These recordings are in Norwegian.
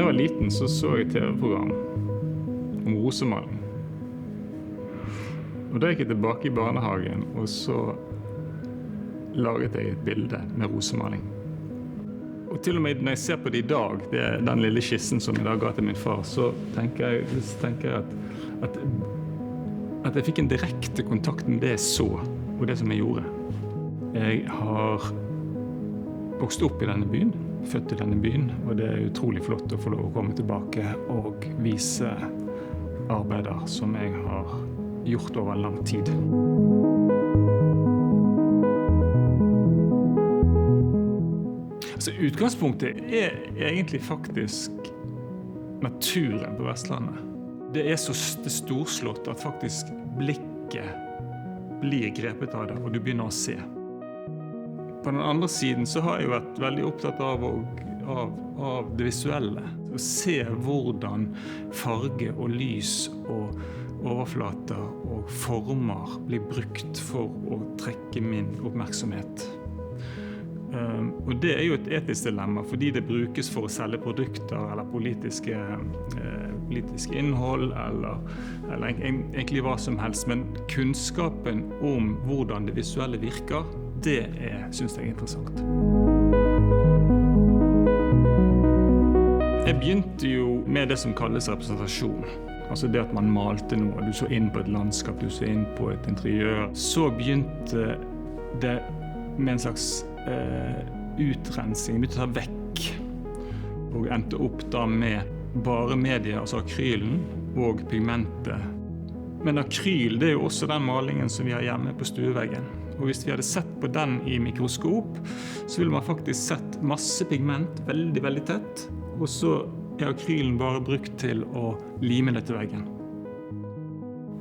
jeg var liten så jeg et TV-program om rosemaling. Og da gikk jeg tilbake i barnehagen, og så laget jeg et bilde med rosemaling. Og til og med når jeg ser på det i dag, den lille skissen som jeg da ga til min far, så tenker jeg at jeg fikk en direkte kontakt med det jeg så, og det som jeg gjorde. Jeg har vokst opp i denne byen, født i denne byen, og det utrolig flott å få lov å komme tilbake og vise arbeider som jeg har gjort over lang tid. Altså, utgangspunktet egentlig faktisk naturen på Vestlandet. Det så storslått at faktisk blikket blir grepet av det, og du begynner å se. På den andre siden så har jeg vært veldig opptatt av det visuelle. Å se hvordan farge og lys og overflater og former blir brukt for å trekke min oppmerksomhet. Og det jo et etisk dilemma, fordi det brukes for å selge produkter eller politisk innhold eller egentlig hva som helst. Men kunnskapen om hvordan det visuelle virker, det synes jeg interessant. Jeg begynte jo med det som kalles representasjon. Altså det at man malte noe, du så inn på et landskap, du så inn på et interiør. Så begynte det med en slags utrensing, begynte å ta vekk. Og endte opp da med bare media, altså akrylen og pigmentet. Men akryl, det jo også den malingen som vi har hjemme på stueveggen. Og hvis vi hadde sett på den i mikroskop, så ville man faktisk sett masse pigment veldig, veldig tett. Og så akrylen bare brukt til å lime det til veggen.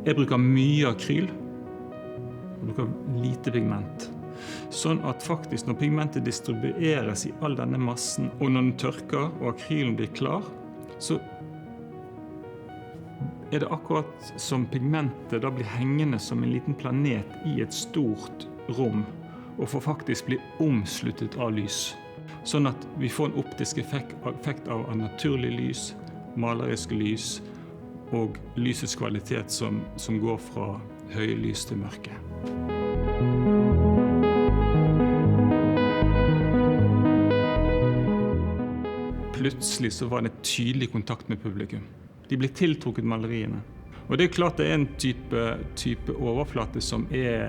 Jeg bruker mye akryl. Jeg bruker lite pigment. Sånn at faktisk når pigmentet distribueres i all denne massen, og når den tørker og akrylen blir klar, så det akkurat som pigmentet da blir hengende som en liten planet i et stort rom, og får faktisk bli omsluttet av lys. Sånn at vi får en optisk effekt av naturlig lys, malerisk lys, og lysets kvalitet som går fra høylys til mørke. Plutselig så var det tydelig kontakt med publikum. De ble tiltrukket maleriene. Og det klart det en type overflate som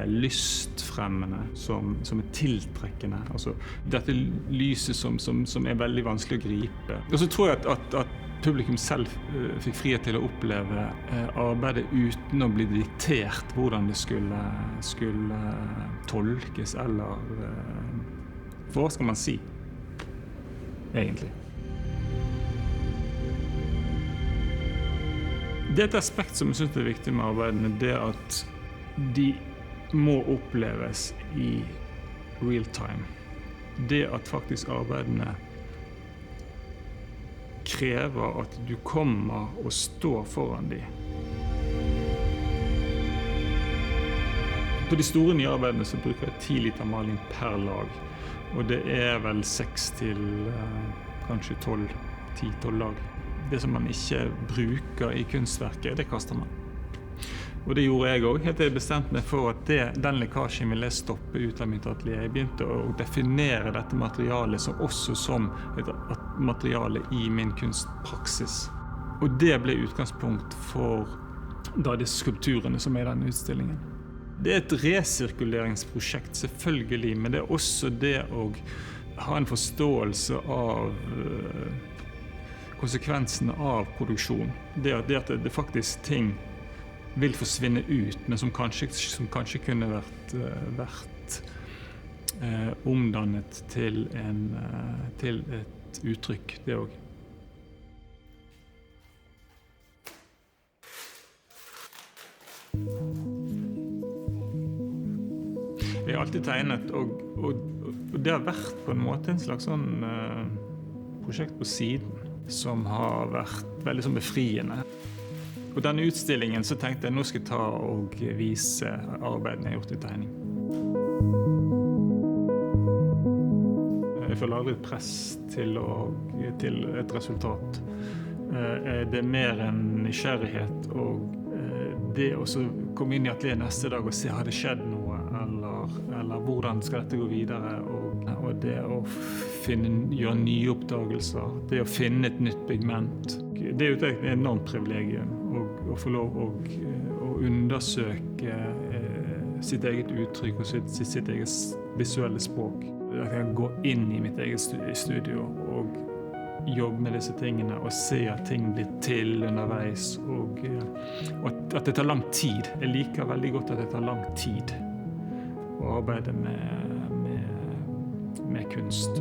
lystfremmende, som tiltrekkende. Altså dette lyset som veldig vanskelig å gripe. Og så tror jeg at publikum selv fikk frihet til å oppleve arbeidet uten å bli diktert hvordan det skulle tolkes, eller for hva skal man si, egentlig. Det et aspekt som jeg synes er viktig med arbeidene, det at de må oppleves i real time. Det at faktisk arbeidene krever at du kommer og står foran dem. På de store nye arbeidene så bruker jeg 10 liter maling per lag. Og det vel 6 til kanskje 10-12 lag. Det som man ikke bruker i kunstverket, det kaster man. Og det gjorde jeg også, helt til jeg bestemte meg for at den lekkasjen ville jeg stoppe ut av mitt atelier. Jeg begynte å definere dette materialet som et materiale i min kunstpraksis. Og det ble utgangspunkt for de skulpturene som i denne utstillingen. Det et resirkuleringsprosjekt, selvfølgelig, men det også det å ha en forståelse av konsekvensene av produksjon. Det at det faktisk ting vil forsvinne ut, men som kanskje kunne vært omdannet til et uttrykk, det også. Jeg har alltid tegnet, og det har vært på en måte en slags sånn prosjekt på siden, som har vært veldig sånn befriende. Og denne utstillingen så tenkte jeg nå skal jeg ta og vise arbeidene jeg har gjort i tegning. jeg føler aldri et press til et resultat. Det mer en nysgjerrighet, og det å komme inn i atelieret neste dag og se, har det skjedd noe, eller hvordan skal dette gå videre, og det å gjøre nye oppdagelser, det å finne et nytt pigment. Det er jo et enormt privilegium å få lov å undersøke sitt eget uttrykk og sitt eget visuelle språk. Jeg kan gå inn i mitt eget studio og jobbe med disse tingene og se at ting blir til underveis, og at det tar lang tid. Jeg liker veldig godt at det tar lang tid å arbeide med kunst.